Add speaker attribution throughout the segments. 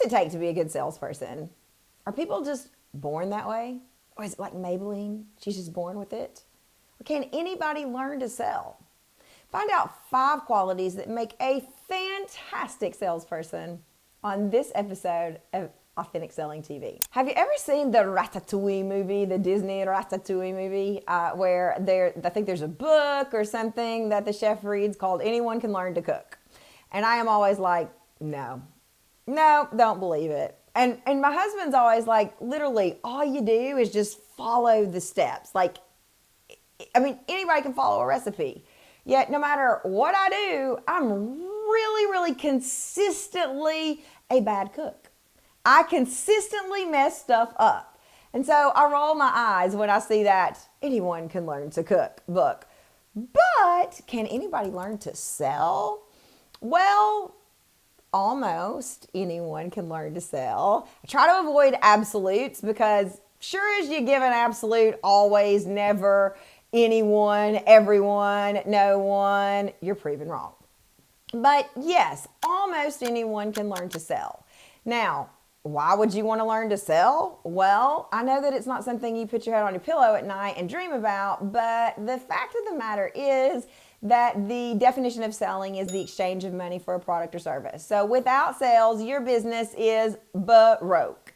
Speaker 1: it take to be a good salesperson? Are people just born that way? Or is it like Maybelline? She's just born with it? Or can anybody learn to sell? Find out 5 qualities that make a fantastic salesperson on this episode of Authentic Selling TV. Have you ever seen the Ratatouille movie, the Disney Ratatouille movie, where I think there's a book or something that the chef reads called Anyone Can Learn to Cook? And I am always like, no, don't believe it. And my husband's always like, literally, all you do is just follow the steps. Like, I mean, anybody can follow a recipe. Yet, no matter what I do, I'm really consistently a bad cook. I consistently mess stuff up. And so I roll my eyes when I see that Anyone Can Learn to Cook book. But can anybody learn to sell? Well, almost anyone can learn to sell. I try to avoid absolutes because sure as you give an absolute, always, never, anyone, everyone, no one, you're proven wrong. But yes, almost anyone can learn to sell. Now, why would you want to learn to sell? Well, I know that it's not something you put your head on your pillow at night and dream about, but the fact of the matter is that the definition of selling is the exchange of money for a product or service. So without sales, your business is broke.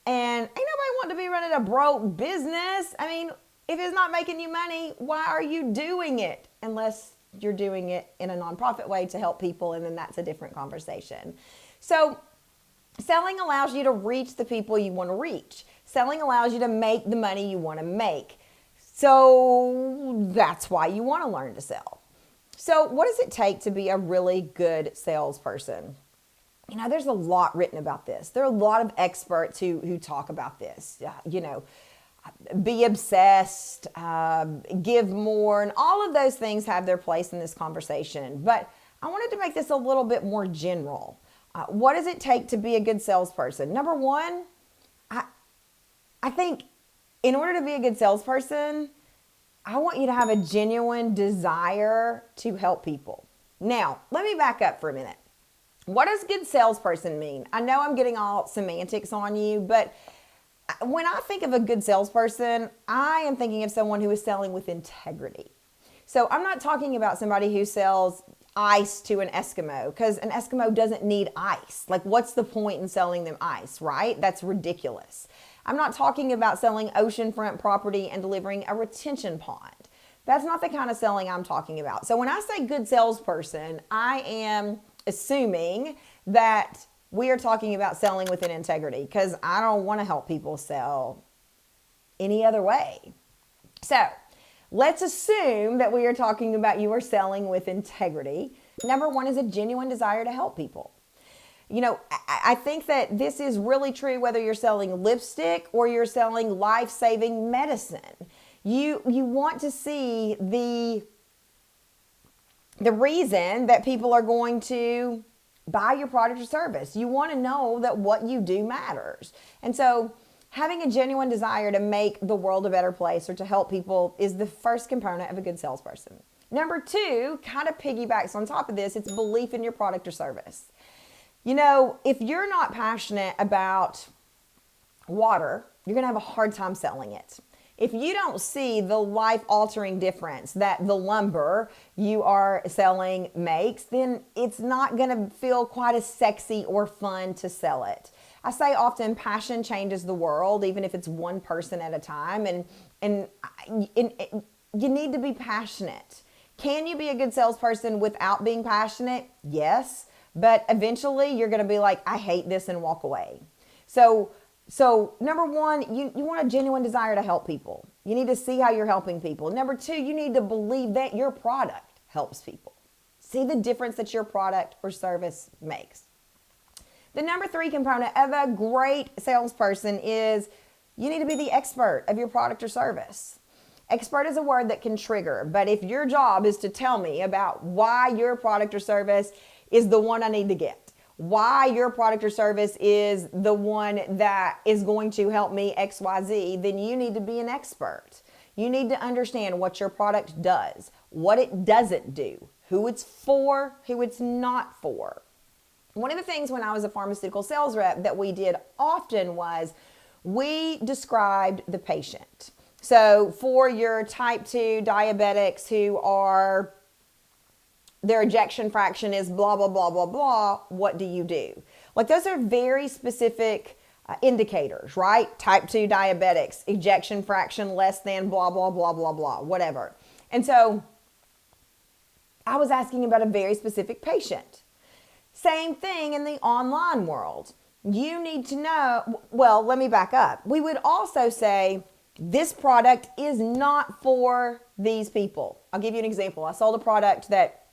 Speaker 1: And ain't nobody want to be running a broke business. I mean, if it's not making you money, why are you doing it? Unless you're doing it in a nonprofit way to help people, and then that's a different conversation. So selling allows you to reach the people you want to reach. Selling allows you to make the money you want to make. So that's why you want to learn to sell. So what does it take to be a really good salesperson? You know, there's a lot written about this. There are a lot of experts who talk about this. Be obsessed, give more, and all of those things have their place in this conversation. But I wanted to make this a little bit more general. What does it take to be a good salesperson? Number one, I think in order to be a good salesperson, I want you to have a genuine desire to help people. Now, let me back up for a minute. What does good salesperson mean? I know I'm getting all semantics on you, but when I think of a good salesperson, I am thinking of someone who is selling with integrity. So I'm not talking about somebody who sells ice to an Eskimo, because an Eskimo doesn't need ice. Like, what's the point in selling them ice, right? That's ridiculous. I'm not talking about selling oceanfront property and delivering a retention pond. That's not the kind of selling I'm talking about. So when I say good salesperson, I am assuming that we are talking about selling with an integrity, because I don't want to help people sell any other way. So let's assume that we are talking about you are selling with integrity. Number one is a genuine desire to help people. You know, I think that this is really true whether you're selling lipstick or you're selling life-saving medicine. You want to see the reason that people are going to buy your product or service. You want to know that what you do matters. And so having a genuine desire to make the world a better place or to help people is the first component of a good salesperson. Number two, kind of piggybacks on top of this, it's belief in your product or service. You know, if you're not passionate about water, you're going to have a hard time selling it. If you don't see the life-altering difference that the lumber you are selling makes, then it's not going to feel quite as sexy or fun to sell it. I say often passion changes the world, even if it's one person at a time, and you need to be passionate. Can you be a good salesperson without being passionate? Yes. But eventually you're going to be like, I hate this, and walk away. So number one, you want a genuine desire to help people. You need to see how you're helping people. Number two, you need to believe that your product helps people. See the difference that your product or service makes. The number three component of a great salesperson is you need to be the expert of your product or service. Expert is a word that can trigger, but if your job is to tell me about why your product or service is the one I need to get, why your product or service is the one that is going to help me XYZ, then you need to be an expert. You need to understand what your product does, what it doesn't do, who it's for, who it's not for. One of the things when I was a pharmaceutical sales rep that we did often was we described the patient. So for your type 2 diabetics who are, their ejection fraction is blah, blah, blah, blah, blah, what do you do? Like those are very specific indicators, right? Type 2 diabetics, ejection fraction less than blah, blah, blah, blah, blah, whatever. And so I was asking about a very specific patient. Same thing in the online world. You need to know, well, let me back up. We would also say, this product is not for these people. I'll give you an example. I sold a product that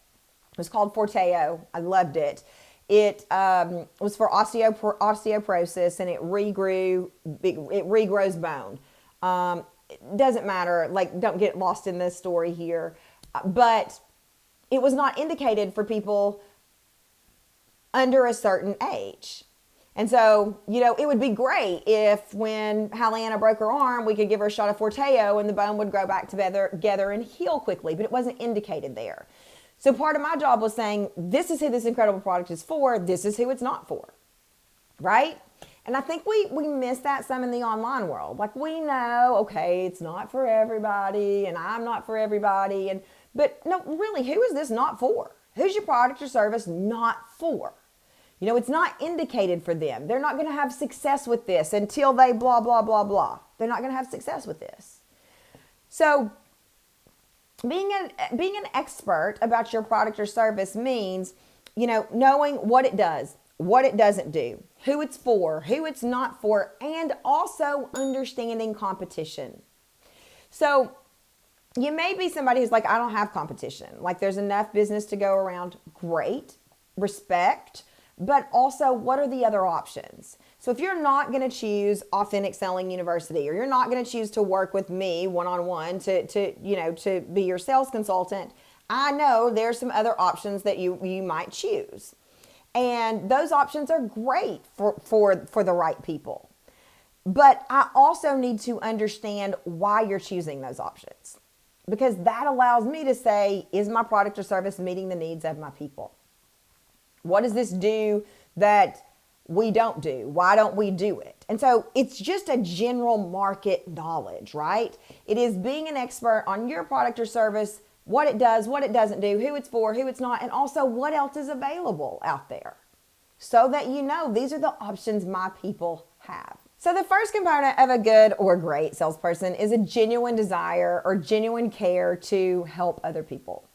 Speaker 1: was called Forteo. I loved it. It was for osteoporosis, and it regrows bone. It doesn't matter. Like, don't get lost in this story here. But it was not indicated for people under a certain age. And so, you know, it would be great if when Halliana broke her arm, we could give her a shot of Forteo and the bone would grow back together and heal quickly, but it wasn't indicated there. So part of my job was saying, this is who this incredible product is for, this is who it's not for, right? And I think we miss that some in the online world. Like, we know, okay, it's not for everybody and I'm not for everybody. But no, really, who is this not for? Who's your product or service not for? You know, it's not indicated for them. They're not going to have success with this until they blah, blah, blah, blah. They're not going to have success with this. So being an expert about your product or service means, you know, knowing what it does, what it doesn't do, who it's for, who it's not for, and also understanding competition. So you may be somebody who's like, I don't have competition. Like, there's enough business to go around. Great. Respect. But also, what are the other options? So if you're not going to choose Authentic Selling University, or you're not going to choose to work with me one-on-one to be your sales consultant, I know there's some other options that you might choose. And those options are great for the right people. But I also need to understand why you're choosing those options, because that allows me to say, is my product or service meeting the needs of my people? What does this do that we don't do? Why don't we do it? And so it's just a general market knowledge, right? It is being an expert on your product or service, what it does, what it doesn't do, who it's for, who it's not, and also what else is available out there, so that you know these are the options my people have. So the first component of a good or great salesperson is a genuine desire or genuine care to help other people.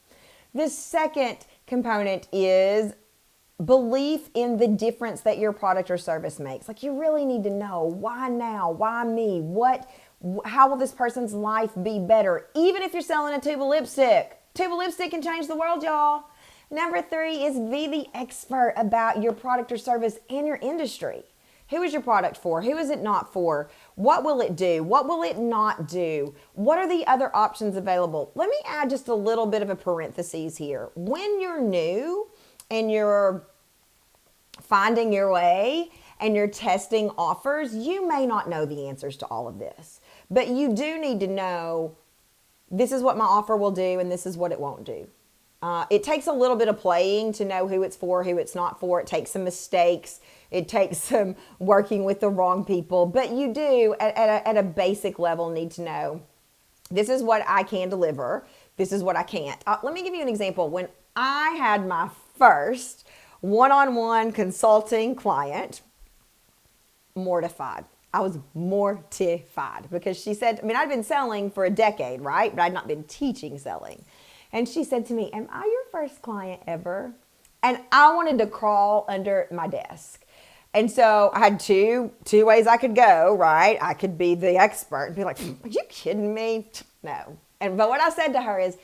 Speaker 1: The second component is belief in the difference that your product or service makes. Like, you really need to know, why now? Why me? How will this person's life be better? Even if you're selling a tube of lipstick. Tube of lipstick can change the world, y'all. Number 3 is be the expert about your product or service and your industry. Who is your product for? Who is it not for? What will it do? What will it not do? What are the other options available? Let me add just a little bit of a parenthesis here. When you're new and you're finding your way and you're testing offers, you may not know the answers to all of this, but you do need to know, this is what my offer will do and this is what it won't do. It takes a little bit of playing to know who it's for, who it's not for. It takes some mistakes. It takes some working with the wrong people, but you do at a basic level need to know, this is what I can deliver. This is what I can't. Let me give you an example. When I had my first one-on-one consulting client, mortified. I was mortified because she said, I'd been selling for a decade, right? But I'd not been teaching selling. And she said to me, am I your first client ever? And I wanted to crawl under my desk. And so I had two ways I could go, right? I could be the expert and be like, are you kidding me? No. But what I said to her is,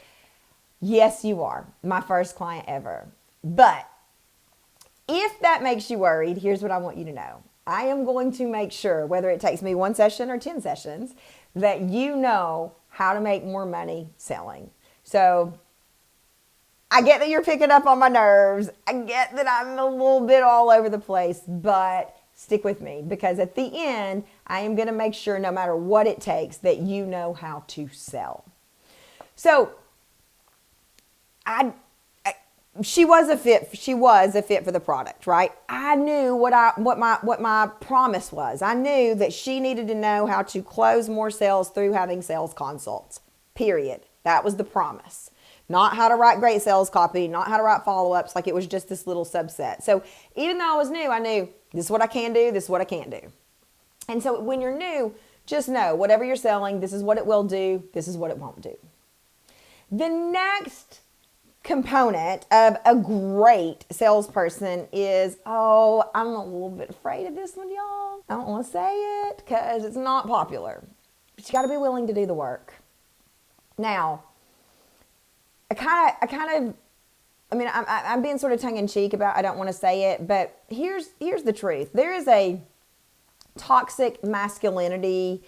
Speaker 1: yes, you are my first client ever. But if that makes you worried, here's what I want you to know. I am going to make sure, whether it takes me 1 session or 10 sessions, that you know how to make more money selling. So I get that you're picking up on my nerves. I get that I'm a little bit all over the place, but stick with me, because at the end, I am going to make sure, no matter what it takes, that you know how to sell. So she was a fit. She was a fit for the product, right? I knew what my promise was. I knew that she needed to know how to close more sales through having sales consults. Period. That was the promise. Not how to write great sales copy, not how to write follow-ups, like it was just this little subset. So even though I was new, I knew this is what I can do, this is what I can't do. And so when you're new, just know whatever you're selling, this is what it will do, this is what it won't do. The next component of a great salesperson is, I'm a little bit afraid of this one, y'all. I don't want to say it because it's not popular. But you got to be willing to do the work. Now, I'm being sort of tongue-in-cheek about, I don't want to say it, but here's the truth. There is a toxic masculinity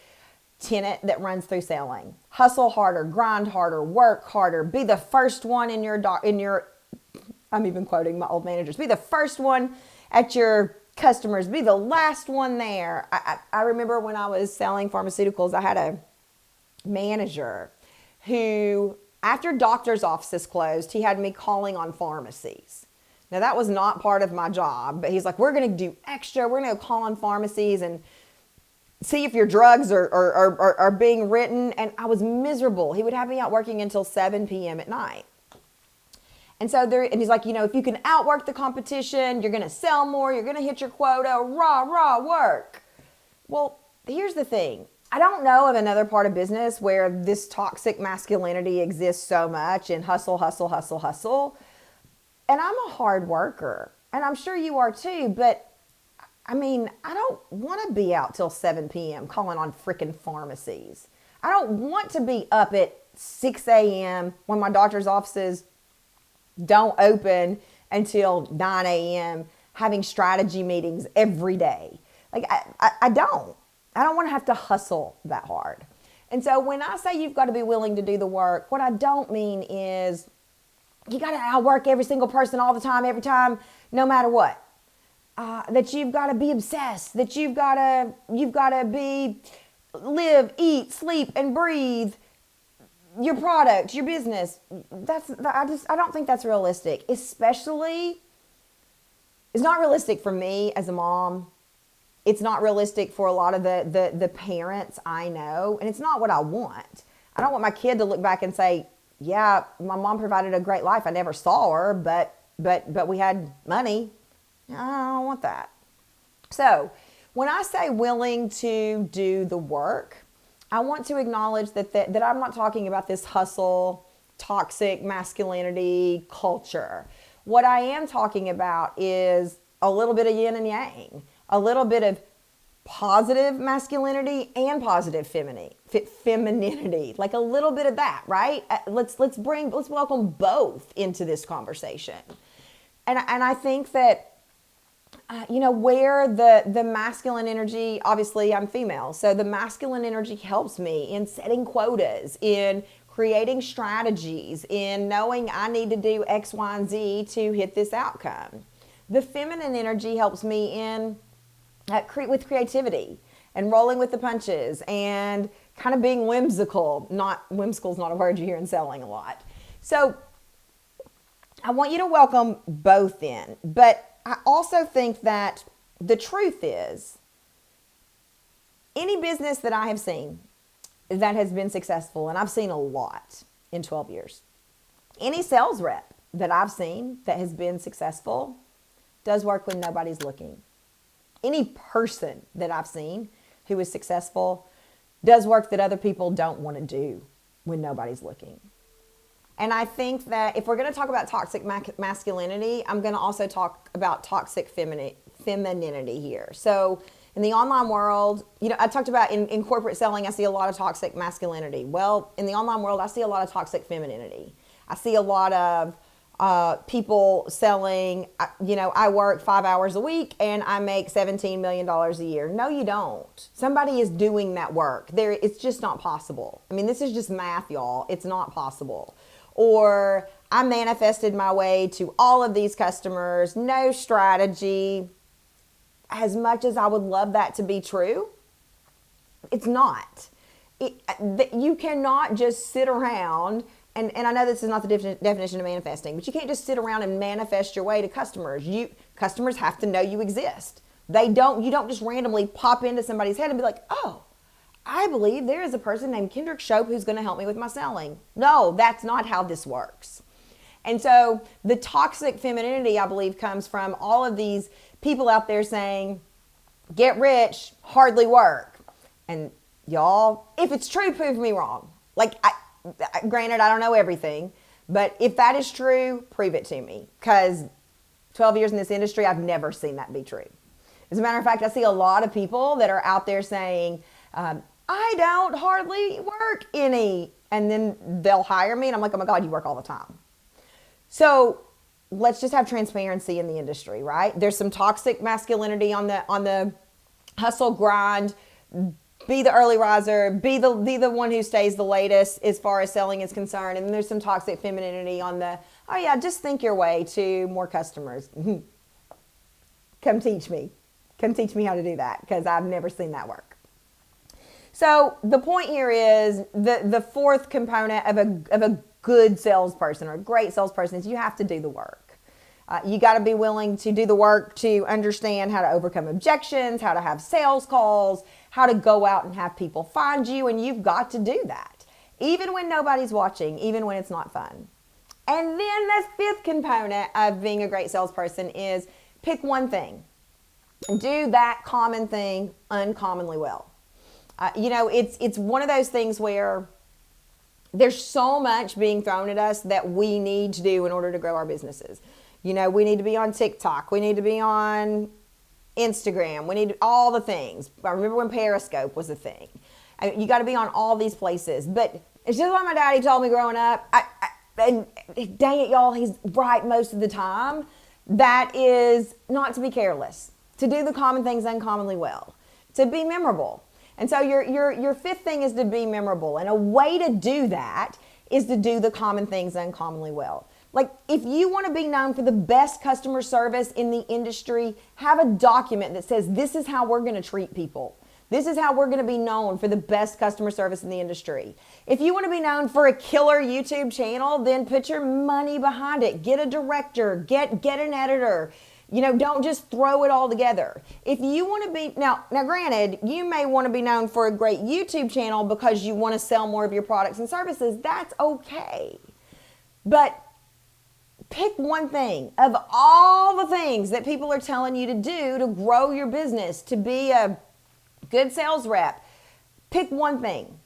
Speaker 1: tenet that runs through selling. Hustle harder, grind harder, work harder, be the first one in your I'm even quoting my old managers, be the first one at your customers, be the last one there. I remember when I was selling pharmaceuticals, I had a manager who, after doctor's offices closed, he had me calling on pharmacies. Now that was not part of my job, but he's like, we're going to do extra. We're going to call on pharmacies and see if your drugs are being written. And I was miserable. He would have me out working until 7 p.m. at night. And so and he's like, if you can outwork the competition, you're going to sell more, you're going to hit your quota, raw work. Well, here's the thing. I don't know of another part of business where this toxic masculinity exists so much and hustle. And I'm a hard worker, and I'm sure you are too, but I don't want to be out till 7 p.m. calling on freaking pharmacies. I don't want to be up at 6 a.m. when my doctor's offices don't open until 9 a.m. having strategy meetings every day. Like, I don't want to have to hustle that hard. And so when I say you've got to be willing to do the work, what I don't mean is you got to outwork every single person all the time, every time, no matter what. That you've got to be obsessed, that you've got to live, eat, sleep, and breathe your product, your business. I don't think that's realistic. Especially, it's not realistic for me as a mom. It's not realistic for a lot of the parents I know, and it's not what I want. I don't want my kid to look back and say, yeah, my mom provided a great life. I never saw her, but we had money. I don't want that. So when I say willing to do the work, I want to acknowledge that I'm not talking about this hustle, toxic masculinity culture. What I am talking about is a little bit of yin and yang, a little bit of positive masculinity and positive femininity, like a little bit of that, right? Let's welcome both into this conversation. And I think that where the masculine energy, obviously I'm female, so the masculine energy helps me in setting quotas, in creating strategies, in knowing I need to do X, Y, and Z to hit this outcome. The feminine energy helps me in with creativity and rolling with the punches and kind of being whimsical. Whimsical is not a word you hear in selling a lot. So I want you to welcome both in, but I also think that the truth is any business that I have seen that has been successful, and I've seen a lot in 12 years, any sales rep that I've seen that has been successful does work when nobody's looking. Any person that I've seen who is successful does work that other people don't want to do when nobody's looking. And I think that if we're going to talk about toxic masculinity, I'm going to also talk about toxic femininity here. So in the online world, I talked about in corporate selling, I see a lot of toxic masculinity. Well, in the online world, I see a lot of toxic femininity. I see a lot of people selling, I work 5 hours a week and I make $17 million a year. No, you don't. Somebody is doing that work. It's just not possible. This is just math, y'all. It's not possible. Or I manifested my way to all of these customers, no strategy. As much as I would love that to be true, it's not. You cannot just sit around And I know this is not the definition of manifesting, but you can't just sit around and manifest your way to customers. Customers have to know you exist. You don't just randomly pop into somebody's head and be like, oh, I believe there is a person named Kendrick Shope who's going to help me with my selling. No, that's not how this works. And so the toxic femininity, I believe, comes from all of these people out there saying, get rich, hardly work. And y'all, if it's true, prove me wrong. Granted, I don't know everything, but if that is true, prove it to me. Because 12 years in this industry, I've never seen that be true. As a matter of fact, I see a lot of people that are out there saying, I don't hardly work any. And then they'll hire me and I'm like, oh my God, you work all the time. So let's just have transparency in the industry, right? There's some toxic masculinity on the hustle grind. Be the early riser, be the one who stays the latest as far as selling is concerned. And then there's some toxic femininity on the, oh yeah, just think your way to more customers. Come teach me. Come teach me how to do that, because I've never seen that work. So the point here is the fourth component of a good salesperson or a great salesperson is you have to do the work. You got to be willing to do the work to understand how to overcome objections, how to have sales calls, how to go out and have people find you, and you've got to do that, even when nobody's watching, even when it's not fun. And then the fifth component of being a great salesperson is pick one thing and do that common thing uncommonly well. It's one of those things where there's so much being thrown at us that we need to do in order to grow our businesses. We need to be on TikTok. We need to be on Instagram. We need all the things. I remember when Periscope was a thing. You got to be on all these places. But it's just like my daddy told me growing up. And dang it, y'all, he's right most of the time. That is not to be careless. To do the common things uncommonly well. To be memorable. And so your fifth thing is to be memorable. And a way to do that is to do the common things uncommonly well. Like, if you want to be known for the best customer service in the industry, have a document that says, this is how we're going to treat people. This is how we're going to be known for the best customer service in the industry. If you want to be known for a killer YouTube channel, then put your money behind it. Get a director, get an editor. Don't just throw it all together. If you want to be, now granted, you may want to be known for a great YouTube channel because you want to sell more of your products and services. That's okay. But pick one thing of all the things that people are telling you to do to grow your business, to be a good sales rep. Pick one thing.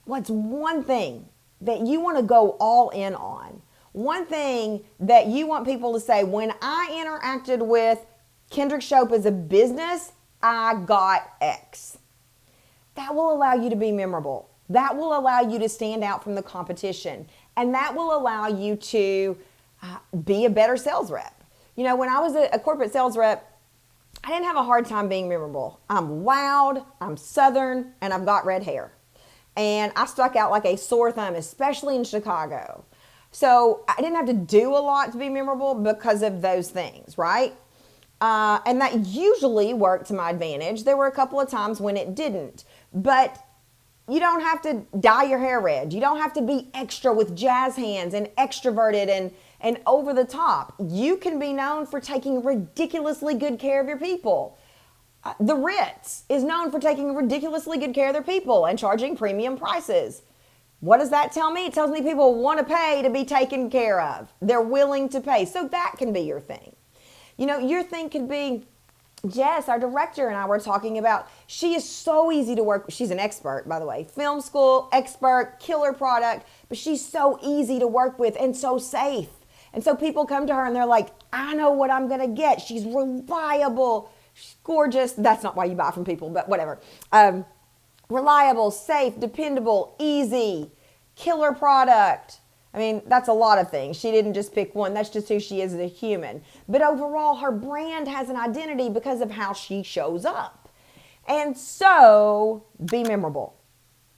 Speaker 1: What's one thing that you want to go all in on? One thing that you want people to say, when I interacted with Kendrick Shope as a business, I got X. That will allow you to be memorable. That will allow you to stand out from the competition. And that will allow you to be a better sales rep. When I was a corporate sales rep, I didn't have a hard time being memorable. I'm loud, I'm Southern, and I've got red hair. And I stuck out like a sore thumb, especially in Chicago. So I didn't have to do a lot to be memorable because of those things, right? And that usually worked to my advantage. There were a couple of times when it didn't. But you don't have to dye your hair red. You don't have to be extra with jazz hands and extroverted and over the top. You can be known for taking ridiculously good care of your people. The Ritz is known for taking ridiculously good care of their people and charging premium prices. What does that tell me? It tells me people want to pay to be taken care of. They're willing to pay. So that can be your thing. Your thing could be, Jess, our director, and I were talking about, she is so easy to work with. She's an expert, by the way. Film school, expert, killer product, but she's so easy to work with and so safe. And so people come to her and they're like, I know what I'm going to get. She's reliable. She's gorgeous. That's not why you buy from people, but whatever. Reliable, safe, dependable, easy, killer product. I mean, that's a lot of things. She didn't just pick one. That's just who she is as a human. But overall, her brand has an identity because of how she shows up. And so, be memorable.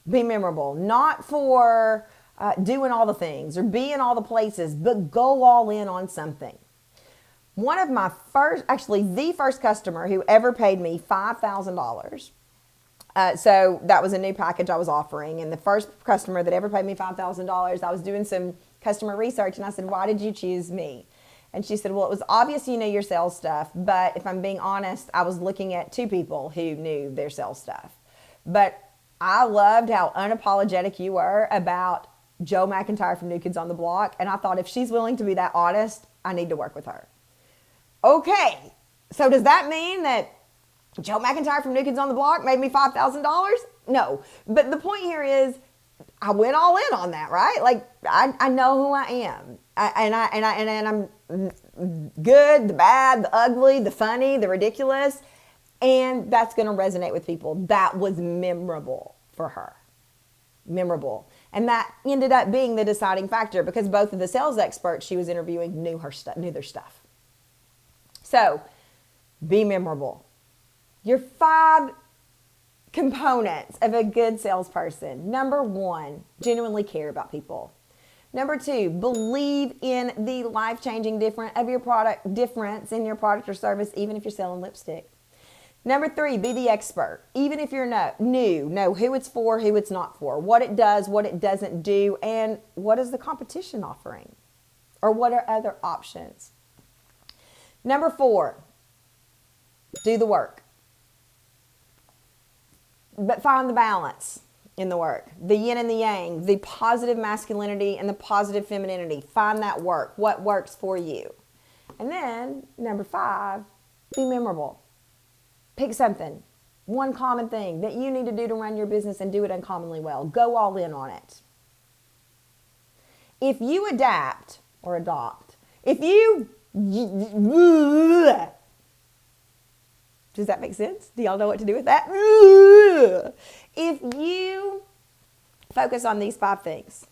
Speaker 1: Be memorable. Not for doing all the things or being all the places, but go all in on something. One of my the first customer who ever paid me $5,000 So that was a new package I was offering. And the first customer that ever paid me $5,000, I was doing some customer research and I said, why did you choose me? And she said, well, it was obvious you knew your sales stuff. But if I'm being honest, I was looking at two people who knew their sales stuff. But I loved how unapologetic you were about Joe McIntyre from New Kids on the Block. And I thought, if she's willing to be that honest, I need to work with her. Okay. So does that mean that Joe McIntyre from New Kids on the Block made me $5,000? No. But the point here is I went all in on that, right? Like I know who I am. And I'm good, the bad, the ugly, the funny, the ridiculous. And that's going to resonate with people. That was memorable for her. Memorable. And that ended up being the deciding factor because both of the sales experts she was interviewing knew their stuff. So be memorable. Your 5 components of a good salesperson. Number 1, genuinely care about people. Number 2, believe in the life-changing difference in your product or service, even if you're selling lipstick. Number 3, be the expert. Even if you're new, know who it's for, who it's not for, what it does, what it doesn't do, and what is the competition offering? Or what are other options? Number 4, do the work. But find the balance in the work. The yin and the yang, the positive masculinity and the positive femininity. Find that work. What works for you? And then, number 5, be memorable. Pick something. One common thing that you need to do to run your business and do it uncommonly well. Go all in on it. If you adapt or adopt, does that make sense? Do y'all know what to do with that? If you focus on these 5 things,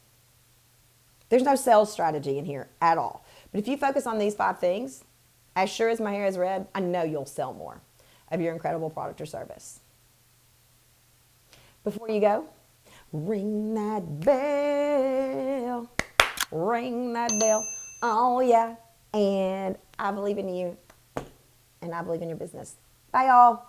Speaker 1: there's no sales strategy in here at all. But if you focus on these 5 things, as sure as my hair is red, I know you'll sell more of your incredible product or service. Before you go, ring that bell. Ring that bell. Oh, yeah. And I believe in you. And I believe in your business. Bye, y'all.